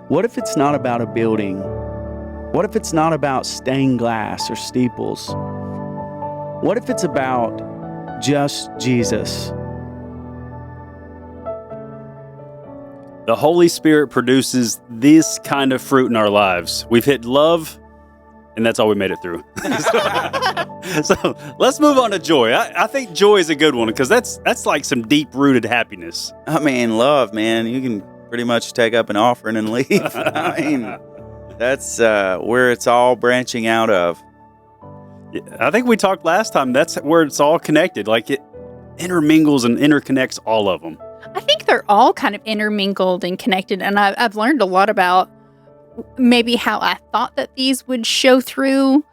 What if it's not about a building? What if it's not about stained glass or steeples? What if it's about just Jesus? The Holy Spirit produces this kind of fruit in our lives. We've hit love, and that's all we made it through. So let's move on to joy. I think joy is a good one because that's like some deep-rooted happiness. I mean, love, man. You can pretty much take up an offering and leave. I mean, that's where it's all branching out of. Yeah, I think we talked last time. That's where it's all connected. Like it intermingles and interconnects all of them. I think they're all kind of intermingled and connected, and I've learned a lot about maybe how I thought that these would show through.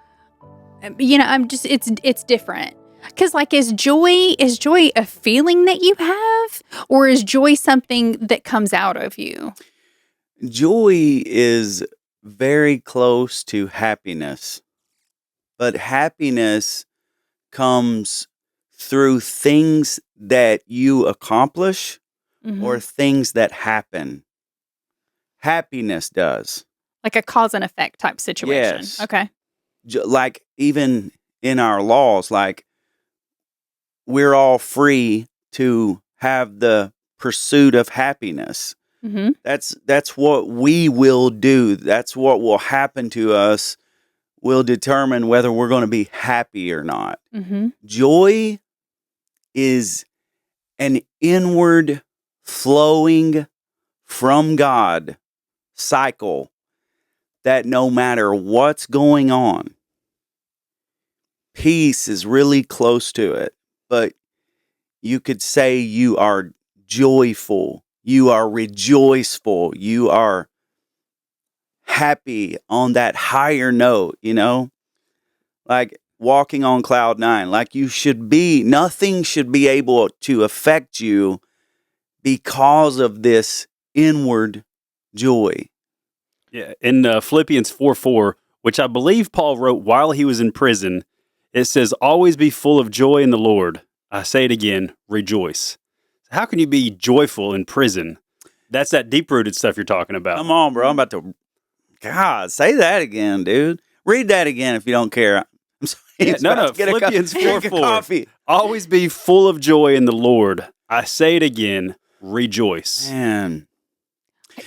You know, it's different. Because like, is joy a feeling that you have, or is joy something that comes out of you? Joy is very close to happiness, but happiness comes through things that you accomplish or things that happen. Happiness does. Like a cause and effect type situation. Yes. Okay. Like even in our laws, like we're all free to have the pursuit of happiness. Mm-hmm. That's what we will do. That's what will happen to us. Will determine whether we're going to be happy or not. Mm-hmm. Joy is an inward flowing from God cycle that no matter what's going on, peace is really close to it. But you could say you are joyful, you are rejoiceful, you are happy on that higher note, you know? Like walking on cloud nine, like you should be. Nothing should be able to affect you because of this inward joy. Yeah, in Philippians 4:4, which I believe Paul wrote while he was in prison, it says, "Always be full of joy in the Lord. I say it again, rejoice." How can you be joyful in prison? That's that deep-rooted stuff you're talking about. Come on, bro. I'm about to... God, say that again, dude. Read that again if you don't care. I'm sorry. Yeah, no. Philippians 4:4. Always be full of joy in the Lord. I say it again, rejoice. Man.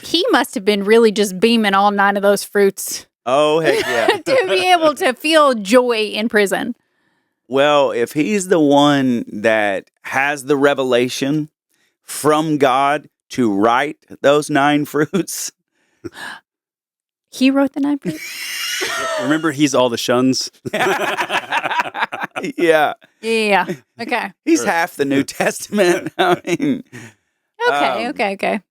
He must have been really just beaming all 9 of those fruits Oh, heck yeah. to be able to feel joy in prison. Well, if he's the one that has the revelation from God to write those 9 fruits. He wrote the 9 fruits? Remember, he's all the shuns. Yeah. Yeah. Okay. He's half the New Testament. I mean, Okay.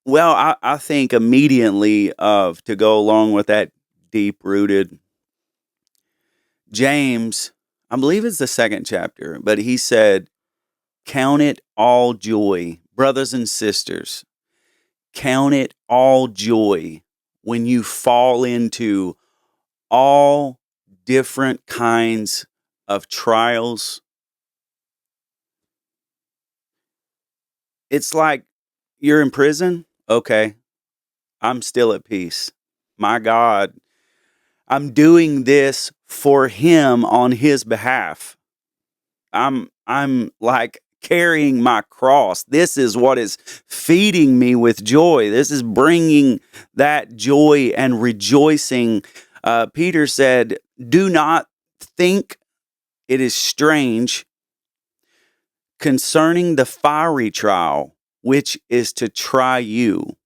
well, I think immediately to go along with that deep-rooted, James, I believe it's the 2nd chapter, but he said, "Count it all joy, brothers and sisters. Count it all joy when you fall into all different kinds of trials." It's like you're in prison. Okay, I'm still at peace. My God, I'm doing this for him on his behalf. I'm like carrying my cross. This is what is feeding me with joy. This is bringing that joy and rejoicing. Peter said, "Do not think it is strange concerning the fiery trial, which is to try you,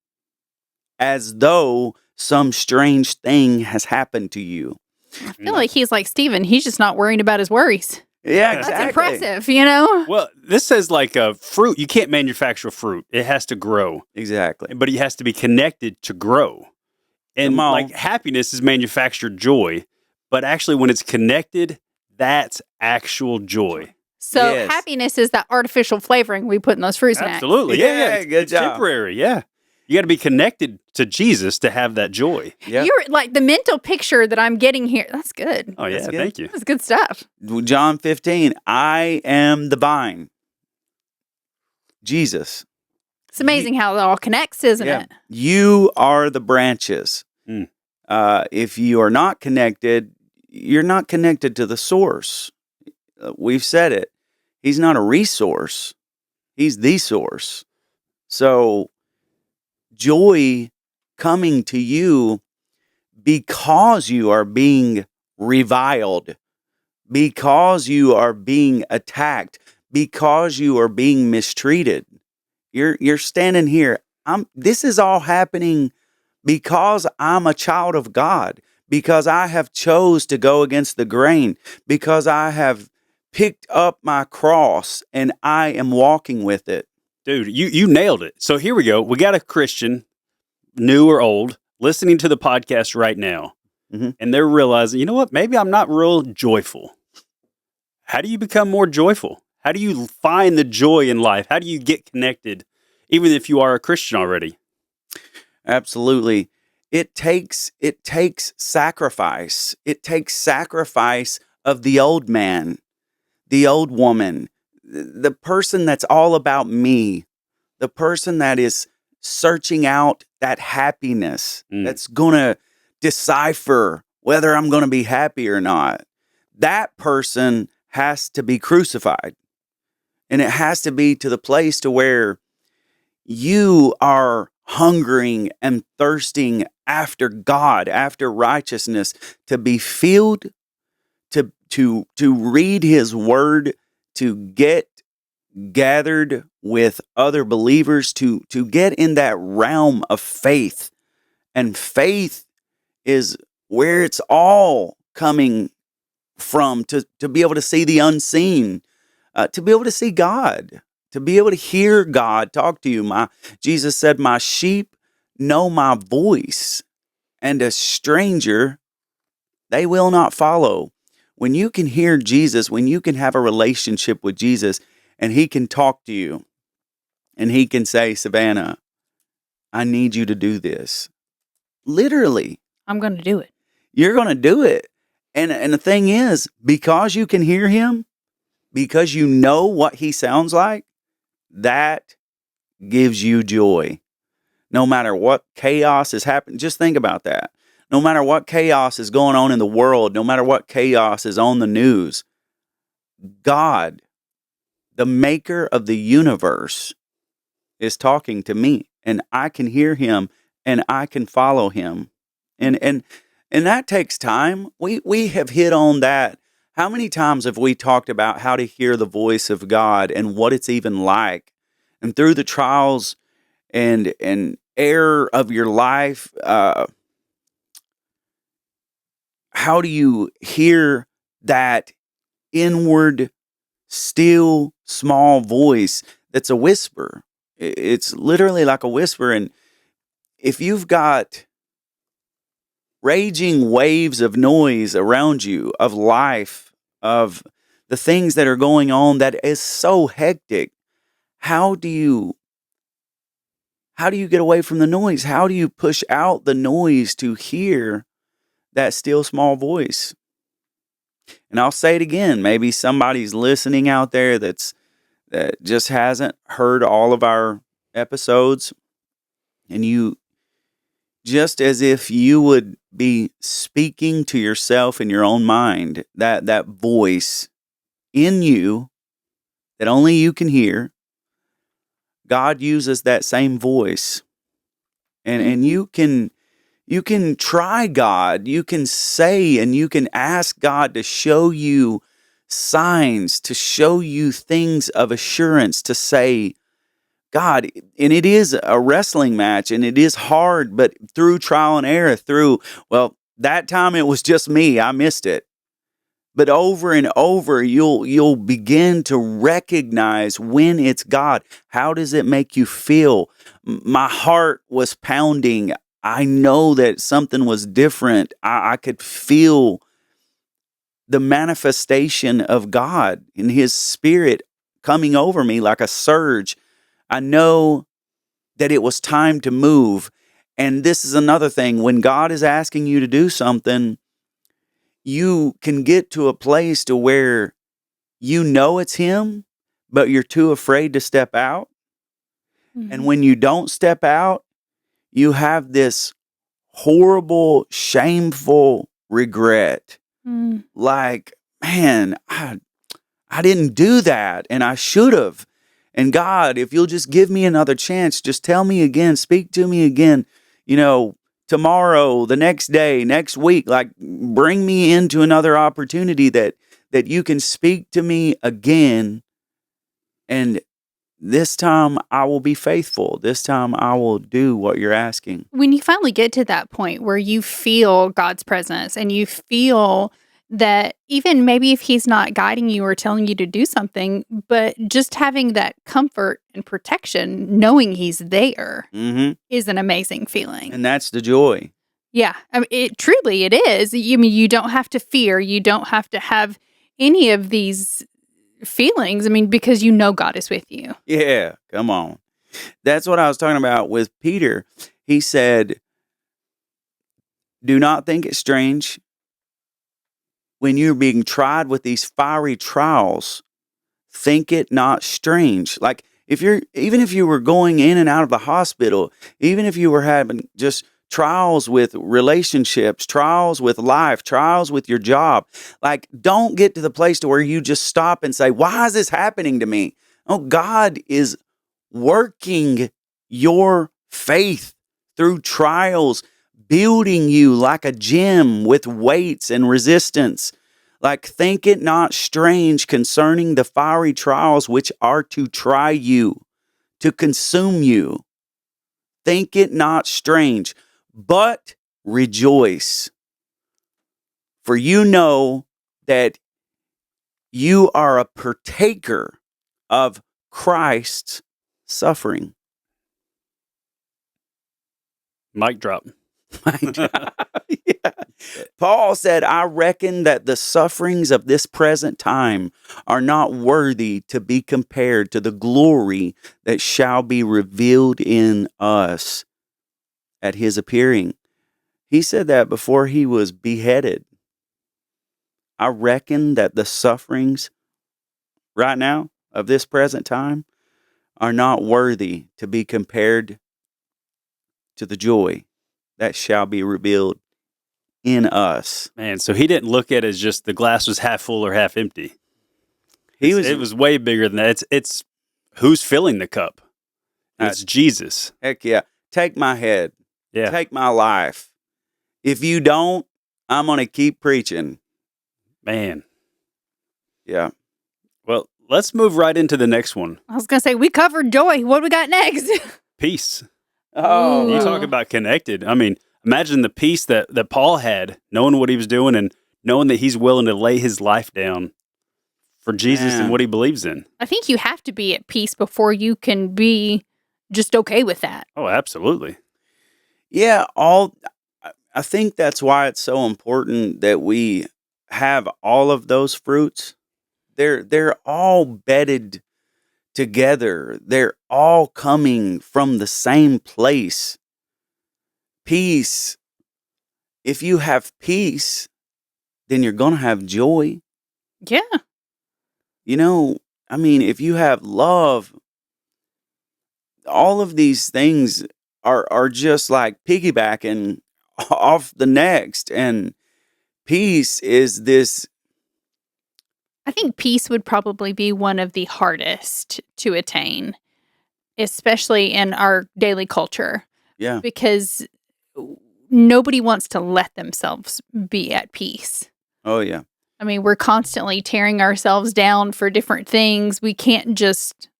as though some strange thing has happened to you." I feel like he's like Stephen. He's just not worrying about his worries. Yeah, exactly. That's impressive, you know? Well, this says like a fruit. You can't manufacture fruit. It has to grow. Exactly. But it has to be connected to grow. And Come on. like happiness is manufactured joy. But actually, when it's connected, that's actual joy. So Yes. happiness is that artificial flavoring we put in those fruit snacks. Absolutely. Yeah, It's, good it's job. temporary. Yeah. You got to be connected to Jesus to have that joy. Yep. You're like the mental picture that I'm getting here. That's good. Oh, yeah. That's good. Thank you. That's good stuff. John 15, I am the vine. Jesus. It's amazing how it all connects, isn't Yeah. it? You are the branches. Mm. If you are not connected, you're not connected to the source. We've said it. He's not a resource. He's the source. So joy coming to you because you are being reviled, because you are being attacked, because you are being mistreated. You're standing here. This is all happening because I'm a child of God, because I have chose to go against the grain, because I have picked up my cross and I am walking with it. Dude, you nailed it. So here we go. We got a Christian, new or old, listening to the podcast right now. Mhm. And they're realizing, you know what? Maybe I'm not real joyful. How do you become more joyful? How do you find the joy in life? How do you get connected, even if you are a Christian already? Absolutely. It takes sacrifice. It takes sacrifice of the old man, the old woman, the person that's all about me, the person that is searching out that happiness, that's going to decipher whether I'm going to be happy or not. That person has to be crucified. And it has to be to the place to where you are hungering and thirsting after God, after righteousness, to be filled, to read his word, to get gathered with other believers, to get in that realm of faith. And faith is where it's all coming from, to be able to see the unseen, to be able to see God, to be able to hear God talk to you. Jesus said, "My sheep know my voice, and a stranger they will not follow." When you can hear Jesus, when you can have a relationship with Jesus, and he can talk to you, and he can say, "Savannah, I need you to do this." Literally, I'm going to do it. you're going to do it. And the thing is, because you can hear him, because you know what he sounds like, that gives you joy. No matter what chaos is happening, just think about that. No matter what chaos is going on in the world, no matter what chaos is on the news, God, the maker of the universe, is talking to me, and I can hear him and I can follow him. And that takes time. We have hit on that. How many times have we talked about how to hear the voice of God and what it's even like? And through the trials and error of your life, how do you hear that inward, still, small voice that's a whisper? It's literally like a whisper. And if you've got raging waves of noise around you, of life, of the things that are going on that is so hectic, how do you get away from the noise? How do you push out the noise to hear that still small voice? And I'll say it again, maybe somebody's listening out there that just hasn't heard all of our episodes, and you, just as if you would be speaking to yourself in your own mind, that voice in you that only you can hear, God uses that same voice. And you can try God. You can say and you can ask God to show you signs, to show you things of assurance, to say, God, and it is a wrestling match and it is hard, but through trial and error, that time it was just me. I missed it. But over and over, you'll begin to recognize when it's God. How does it make you feel? My heart was pounding. I know that something was different. I could feel the manifestation of God in his spirit coming over me like a surge. I know that it was time to move. And this is another thing. When God is asking you to do something, you can get to a place to where you know it's him, but you're too afraid to step out. And when you don't step out, you have this horrible, shameful regret. Mm. Like, man, I didn't do that and I should have. And God, if you'll just give me another chance, just tell me again, speak to me again, tomorrow, the next day, next week, like bring me into another opportunity that you can speak to me again. And this time I will be faithful. This time I will do what you're asking. When you finally get to that point where you feel God's presence and you feel that even maybe if he's not guiding you or telling you to do something, but just having that comfort and protection, knowing he's there Mm-hmm. is an amazing feeling. And that's the joy. Yeah, I mean, it is. You don't have to fear. You don't have to have any of these feelings. I mean, because you know God is with you. Yeah, come on. That's what I was talking about with Peter. He said, do not think it strange when you're being tried with these fiery trials. Think it not strange. Like even if you were going in and out of the hospital, even if you were having just trials with relationships, trials with life, trials with your job, like don't get to the place to where you just stop and say, why is this happening to me? Oh, God is working your faith through trials, building you like a gym with weights and resistance. Like, think it not strange concerning the fiery trials which are to try you, to consume you. Think it not strange, but rejoice. For you know that you are a partaker of Christ's suffering. Mic drop. Yeah. Paul said, I reckon that the sufferings of this present time are not worthy to be compared to the glory that shall be revealed in us at his appearing. He said that before he was beheaded. I reckon that the sufferings right now of this present time are not worthy to be compared to the joy that shall be revealed in us. Man, so he didn't look at it as just the glass was half full or half empty. It was way bigger than that. It's who's filling the cup. It's Jesus. Heck yeah. Take my head. Yeah. Take my life. If you don't, I'm going to keep preaching. Man. Yeah. Well, let's move right into the next one. I was going to say, we covered joy. What do we got next? Peace. Oh, You Ooh. talk about connected. I mean, imagine the peace that Paul had, knowing what he was doing and knowing that he's willing to lay his life down for Jesus Man. and what he believes in. I think you have to be at peace before you can be just okay with that. Oh, absolutely. yeah. I think that's why it's so important that we have all of those fruits. They're all bedded together. They're all coming from the same place. Peace. If you have peace, then you're going to have joy. Yeah. If you have love, all of these things are just like piggybacking off the next. And peace is this. I think peace would probably be one of the hardest to attain, especially in our daily culture, Yeah. because nobody wants to let themselves be at peace. Oh, yeah. I mean, we're constantly tearing ourselves down for different things. We can't just.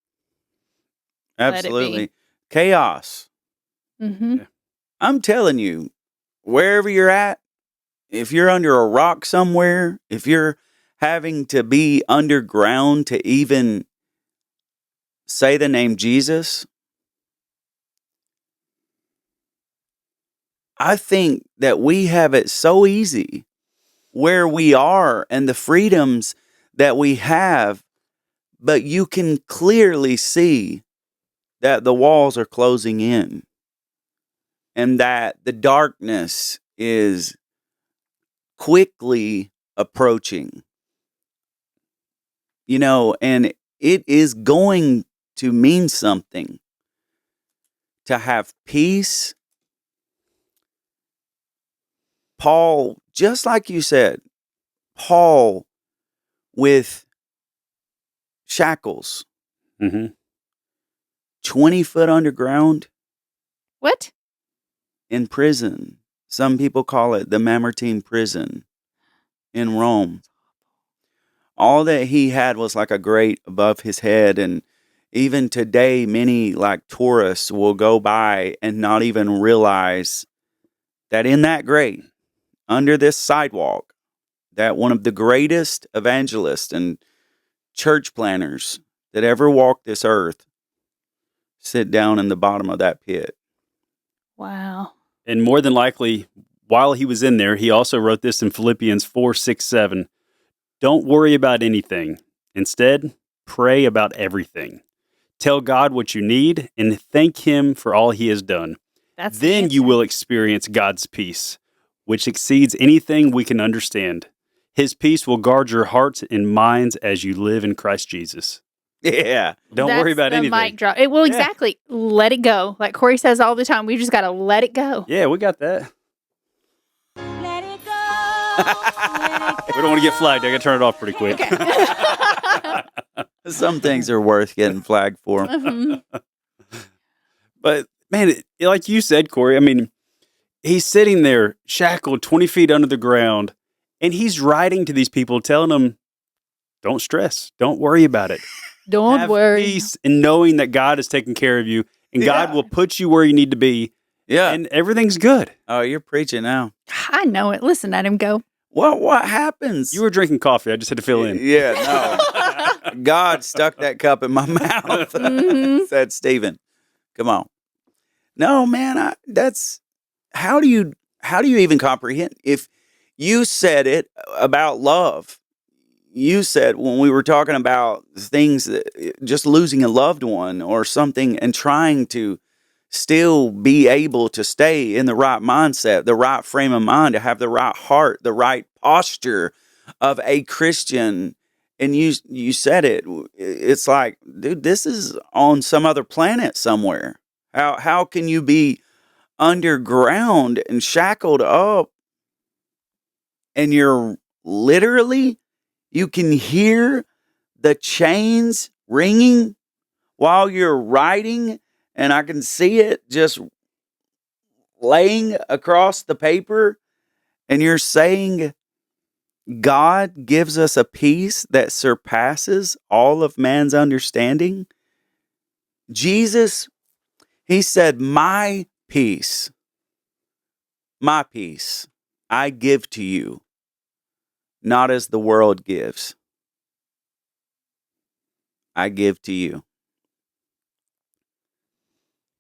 Let it be. Absolutely. Chaos. Mm-hmm. I'm telling you, wherever you're at, if you're under a rock somewhere, if you're having to be underground to even say the name Jesus, I think that we have it so easy where we are and the freedoms that we have, but you can clearly see that the walls are closing in and that the darkness is quickly approaching. And it is going to mean something. to have peace. Paul, just like you said, Paul with shackles, Mm-hmm. 20 foot underground What? in prison. Some people call it the Mamertine prison in Rome. All that he had was like a grate above his head. And even today, many like tourists will go by and not even realize that in that grate, under this sidewalk, that one of the greatest evangelists and church planners that ever walked this earth sit down in the bottom of that pit. Wow. And more than likely, while he was in there, he also wrote this in Philippians 4:6-7. Don't worry about anything. Instead, pray about everything. Tell God what you need and thank Him for all He has done. That's the Then you answer. will experience God's peace, which exceeds anything we can understand. His peace will guard your hearts and minds as you live in Christ Jesus. Yeah. Don't That's worry about the anything. Mic drop. Well, Yeah. exactly. Let it go. Like Corey says all the time, we just got to let it go. Yeah, we got that. Let it go. Let it We don't want to get flagged. I got to turn it off pretty quick. Some things are worth getting flagged for. Mhm. But man, like you said, Corey, I mean, he's sitting there shackled 20 feet under the ground, and he's writing to these people, telling them, don't stress. Don't worry about it. Don't Have worry. peace in knowing that God is taking care of you, and God Yeah. will put you where you need to be, Yeah. and everything's good. Oh, you're preaching now. I know it. Listen at him go. What happens? You were drinking coffee. I just had to fill in. Yeah, no. God stuck that cup in my mouth. Mhm. Said Stephen. Come on. No, man, that's how do you even comprehend if you said it about love? You said when we were talking about things that just losing a loved one or something and trying to still be able to stay in the right mindset, the right frame of mind, to have the right heart, the right posture of a Christian. And you said it. It's like, dude, this is on some other planet somewhere. How can you be underground and shackled up and you're literally, you can hear the chains ringing while you're writing, and I can see it just laying across the paper, and you're saying God gives us a peace that surpasses all of man's understanding. Jesus, he said, my peace I give to you, not as the world gives. I give to you.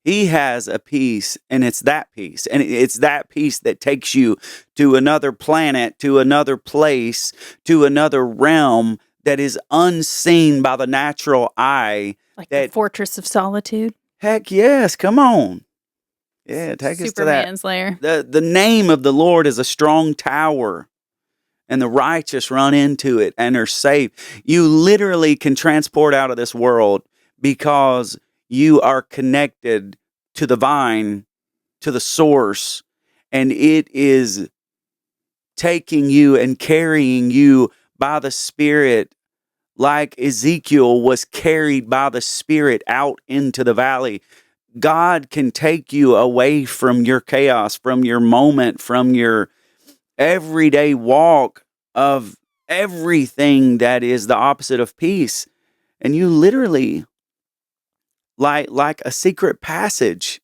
He has a peace, and it's that peace. And it's that peace that takes you to another planet, to another place, to another realm that is unseen by the natural eye. Like That- the Fortress of Solitude. Heck yes, come on. Yeah, take us to that. Superman's lair. The name of the Lord is a strong tower, and the righteous run into it and are safe. You literally can transport out of this world because you are connected to the vine, to the source, and it is taking you and carrying you by the Spirit, like Ezekiel was carried by the Spirit out into the valley. God can take you away from your chaos, from your moment, from your everyday walk of everything that is the opposite of peace. And you literally, like a secret passage.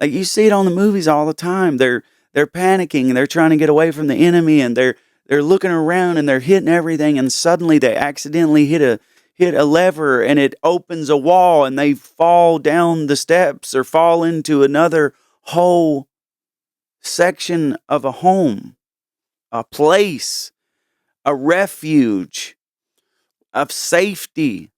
Like you see it on the movies all the time. They're panicking and they're trying to get away from the enemy, and they're looking around and they're hitting everything, and suddenly they accidentally hit a lever and it opens a wall, and they fall down the steps or fall into another whole section of a home, a place, a refuge of safety.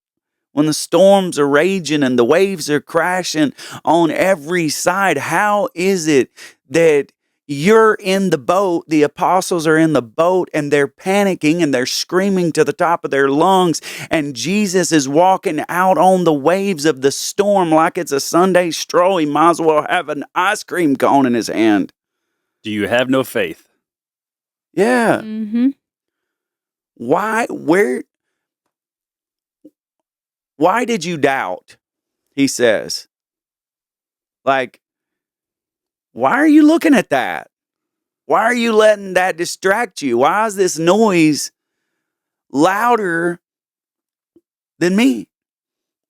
When the storms are raging and the waves are crashing on every side, how is it that you're in the boat, the apostles are in the boat, and they're panicking and they're screaming to the top of their lungs, and Jesus is walking out on the waves of the storm like it's a Sunday stroll. He might as well have an ice cream cone in his hand. Do you have no faith? Yeah. Mm-hmm. Why did you doubt? He says. Like, why are you looking at that? Why are you letting that distract you? Why is this noise louder than me?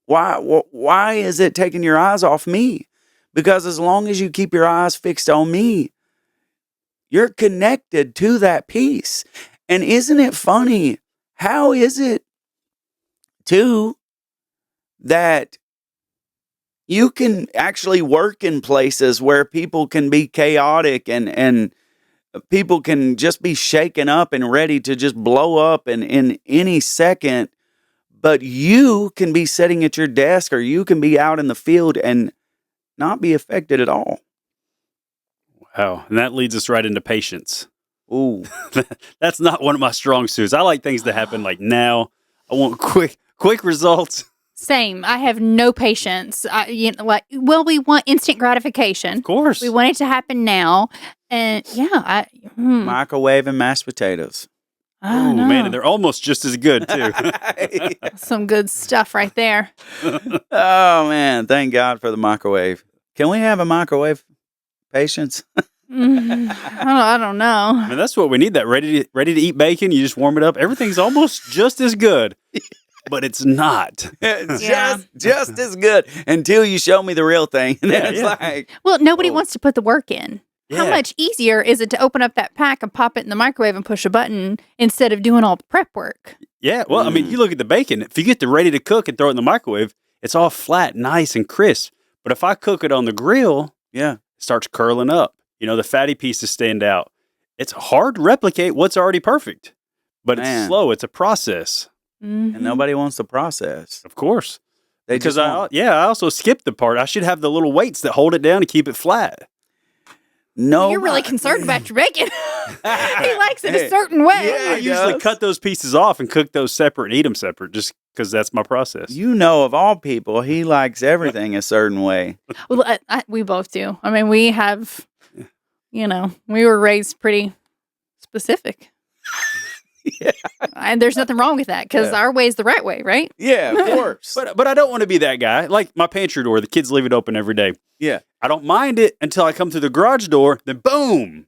Why is it taking your eyes off me? Because as long as you keep your eyes fixed on me, you're connected to that peace. And isn't it funny? How is it, too, that you can actually work in places where people can be chaotic and people can just be shaken up and ready to just blow up in any second, but you can be sitting at your desk or you can be out in the field and not be affected at all. Wow. And that leads us right into patience. Ooh. That's not one of my strong suits. I like things to happen like now. I want quick results. Same. I have no patience. We want instant gratification. Of course. We want it to happen now. And yeah, Microwave and mashed potatoes. I Oh, know. man, and they're almost just as good, too. Some good stuff right there. Oh, man. Thank God for the microwave. Can we have a microwave? Patience? I don't know. I mean, that's what we need, that ready to eat bacon. You just warm it up. Everything's almost just as good, but it's not. Yeah. just as good until you show me the real thing. And then it's Yeah. like, Well, nobody Oh. wants to put the work in. How Yeah. much easier is it to open up that pack and pop it in the microwave and push a button instead of doing all the prep work? Yeah, well, I mean, you look at the bacon. If you get the ready to cook and throw it in the microwave, it's all flat, nice, and crisp. But if I cook it on the grill, yeah. it starts curling up. You know, the fatty pieces stand out. It's hard to replicate what's already perfect, but Man. it's slow. It's a process, Mhm. And nobody wants the process. of course. They Because just I want- also skipped the part. I should have the little weights that hold it down and keep it flat. no, You're really concerned about your bacon. He likes it a certain way. Yeah. I He usually does. cut those pieces off and cook those separate and eat them separate, just because that's my process. You know, of all people, he likes everything a certain way. Well, we both do. I mean, we have, we were raised pretty specific. Yeah. And there's nothing wrong with that because Yeah. our way is the right way, right? Yeah, of course. But I don't want to be that guy. Like my pantry door, the kids leave it open every day. Yeah. I don't mind it until I come through the garage door. Then boom,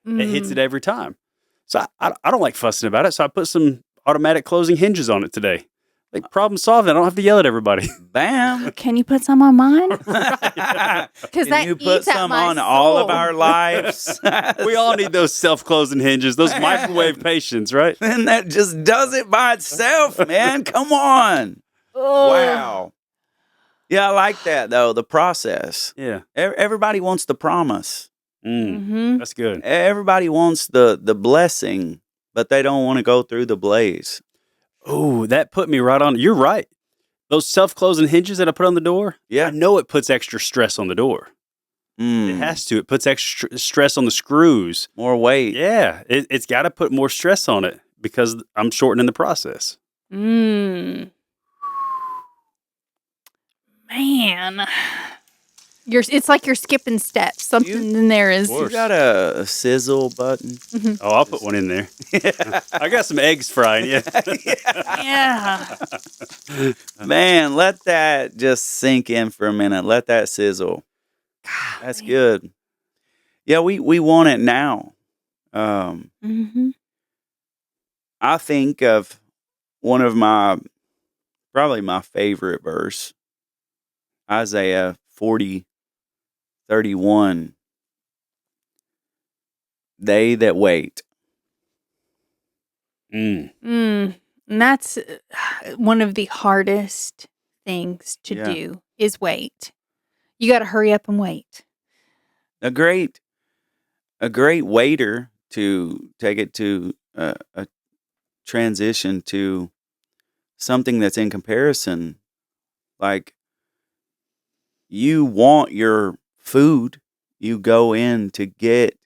it Mm. hits it every time. So I don't like fussing about it. So I put some automatic closing hinges on it today. Like problem solved. I don't have to yell at everybody. Bam. Can you put some on mine? Can Because that you put eats at some my on all of soul. our lives? We all need those self-closing hinges, those microwave patience, right? And that just does it by itself, man. Come on. Oh. Wow. Yeah, I like that, though, the process. Yeah. Everybody wants the promise. Mhm. That's good. Everybody wants the blessing, but they don't want to go through the blaze. Oh, that put me right on. You're right. Those self-closing hinges that I put on the door, Yeah. I know it puts extra stress on the door. It Mm, has to. It puts extra stress on the screws. more weight. Yeah, it's got to put more stress on it because I'm shortening the process. Mm. Man. It's like you're skipping steps. Something in there is. You got a sizzle button? Oh, I'll put one in there. I got some eggs frying. Yeah. Yeah. Man, let that just sink in for a minute. Let that sizzle. That's good. Yeah, we want it now. Mm-hmm. I think of one of probably my favorite verse, Isaiah 40:31. They that wait. Mm. And that's one of the hardest things to Yeah. do is wait. You got to hurry up and wait. A great waiter, to take it to a transition to something that's in comparison. Like, you want your food, you go in to get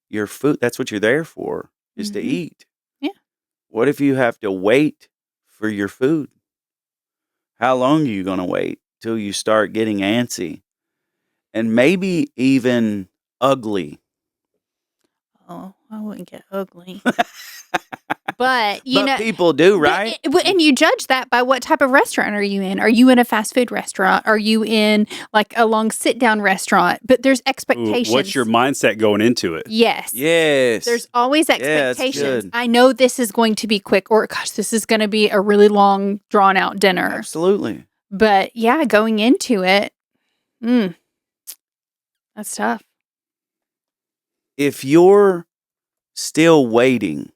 your food. That's what you're there for, is to Mhm. eat. Yeah. What if you have to wait for your food? How long are you going to wait till you start getting antsy and maybe even ugly? Oh, I wouldn't get ugly. But, But people do, right? And you judge that by what type of restaurant are you in? Are you in a fast food restaurant? Are you in like a long sit down restaurant? But there's Ooh, expectations. what's your mindset going into it? Yes. Yes. There's always that's expectations. good. I know this is going to be quick, or gosh, this is going to be a really long, drawn out dinner. Absolutely. But yeah, going into it, that's tough. If you're still waiting,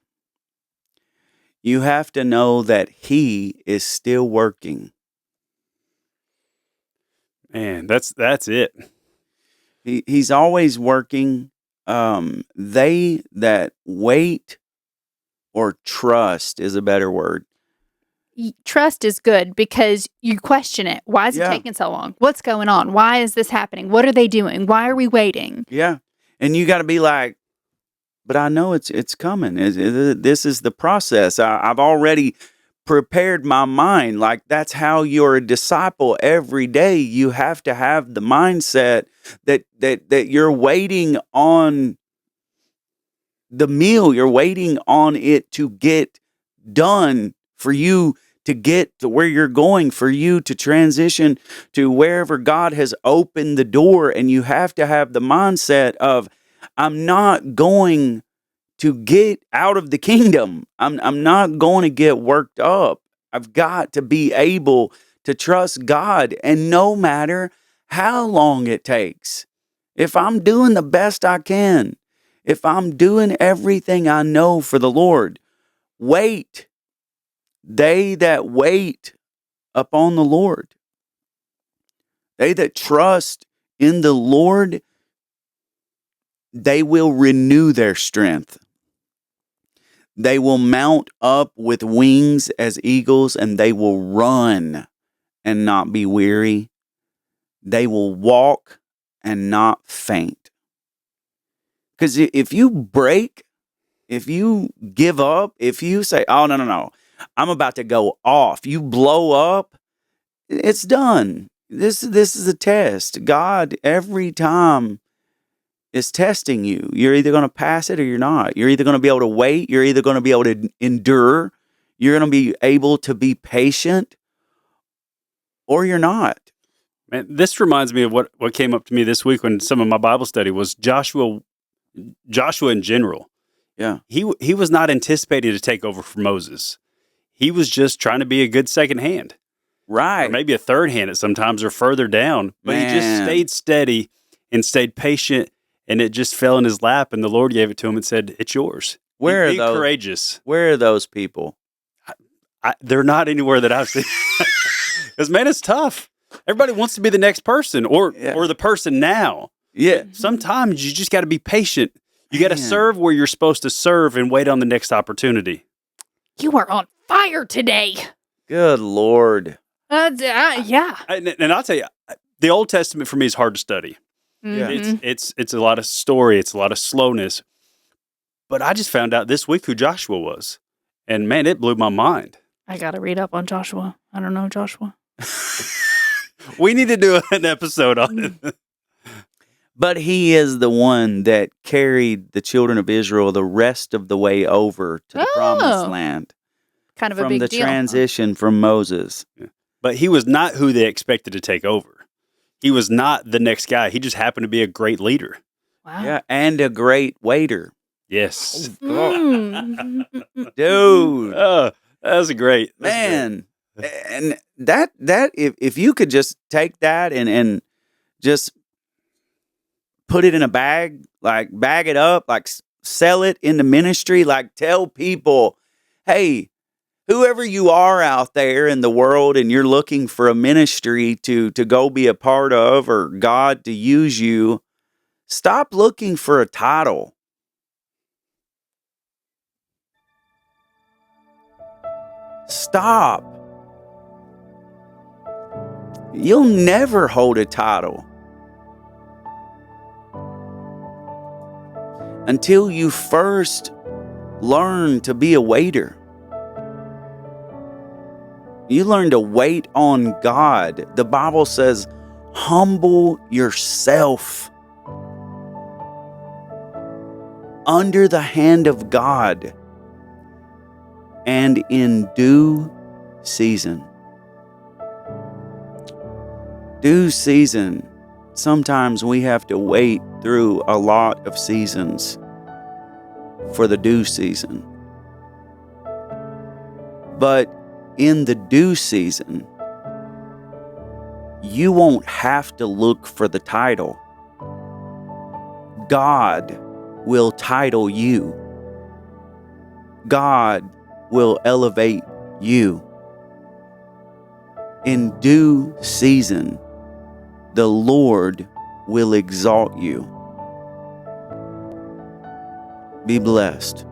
you have to know that He is still working. Man, that's it. He's always working. They that wait or trust is a better word. Trust is good because you question it. Why is it Yeah. taking so long? What's going on? Why is this happening? What are they doing? Why are we waiting? Yeah. And you got to be like, but I know it's coming. This is the process. I've already prepared my mind. Like, that's how you're a disciple every day. You have to have the mindset that you're waiting on the meal. You're waiting on it to get done, for you to get to where you're going, for you to transition to wherever God has opened the door. And you have to have the mindset of, I'm not going to get out of the kingdom. I'm not going to get worked up. I've got to be able to trust God, and no matter how long it takes, if I'm doing the best I can, if I'm doing everything I know for the Lord, wait. They that wait upon the Lord, they that trust in the Lord, they will renew their strength. They will mount up with wings as eagles, and they will run and not be weary. They will walk and not faint. Because if you break, if you give up, if you say, oh, no, I'm about to go off, you blow up, it's done. This is a test. God, every time, is testing you. You're either going to pass it or you're not. You're either going to be able to wait. You're either going to be able to endure. You're going to be able to be patient, or you're not. Man, this reminds me of what came up to me this week when some of my Bible study was Joshua in general. Yeah. He was not anticipated to take over for Moses. He was just trying to be a good second hand. Right. Or maybe a third hand at sometimes, or further down. But he just Man. stayed steady and stayed patient, and it just fell in his lap, and the Lord gave it to him and said, it's yours. Where are Be those? courageous. Where are those people? They're not anywhere that I've seen. Because, man, it's tough. Everybody wants to be the next person or the person now. Yeah. Sometimes you just got to be patient. You got to Man. serve where you're supposed to serve and wait on the next opportunity. You are on fire today. Good Lord. Yeah. And I'll tell you, the Old Testament for me is hard to study. Yeah. Mhm. It's a lot of story. It's a lot of slowness. But I just found out this week who Joshua was. And, man, it blew my mind. I got to read up on Joshua. I don't know Joshua. We need to do an episode on it. But he is the one that carried the children of Israel the rest of the way over to the promised Oh. land. Kind of a From big the deal. transition from Moses. But he was not who they expected to take over. He was not the next guy. He just happened to be a great leader. Wow. Yeah. And a great waiter. Yes. Mm. Dude. Oh, that's great. That's Man. And that if you could just take that and just put it in a bag, like bag it up, like sell it in the ministry, like tell people, hey, whoever you are out there in the world and you're looking for a ministry to go be a part of, or God to use you, stop looking for a title. Stop. You'll never hold a title. until you first learn to be a waiter. You learn to wait on God. The Bible says, humble yourself under the hand of God, and in due season. Due season. Sometimes we have to wait through a lot of seasons for the due season. But in the due season, you won't have to look for the title. God will title you. God will elevate you. In due season, the Lord will exalt you. Be blessed.